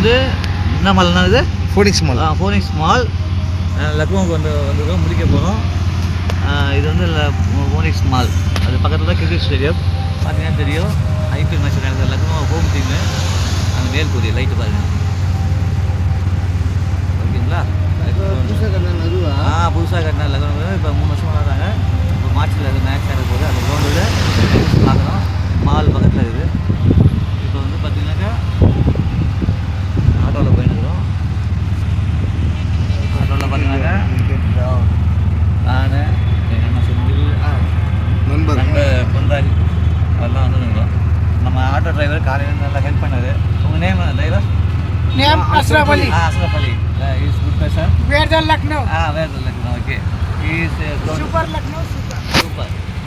வந்து என்ன மால்னா இது? Phoenix mall. ஃபோனிக்ஸ் மால் லக்னோவுக்கு வந்துருக்கோம், முடிக்க போகிறோம். இது வந்து ஃபோனிக்ஸ் மால், அது பக்கத்தில் தான் கிரிக்கெட் ஸ்டேடியம். பார்த்தீங்கன்னா தெரியும், ஐபிஎல் மேட்ச் நடக்குது. லக்னோ ஹோம் டீமு, அந்த மேல்கூடிய லைட்டு பாருங்கள். ஓகேங்களா? புதுசாக கட்டினா லக்னோ இப்போ 3 வருஷம் வராங்க. இப்போ மார்ச்சில் அது மேட்ச் நடக்க போகுது. அந்த கிரவுண்டில் பார்க்குறோம். மால் பக்கத்தில் இருக்குது. இப்போ வந்து பார்த்தீங்கன்னாக்கா ஆட்டோவில் போயின்னுக்கிறோம். ஆட்டோவில் பார்த்தீங்கன்னாக்கா நான் எங்கள் அண்ணன் செந்தில், நண்பர் பொந்தாரி அதெல்லாம் வந்துருக்கிறோம். நம்ம ஆட்டோ டிரைவர் காலையில் நல்லா ஹெல்ப் பண்ணார். உங்கள் name driver? Name Ashraf Ali. Ashraf Ali. He is good person. Where the Lucknow? Where the Lucknow? Okay. He is Super Lucknow.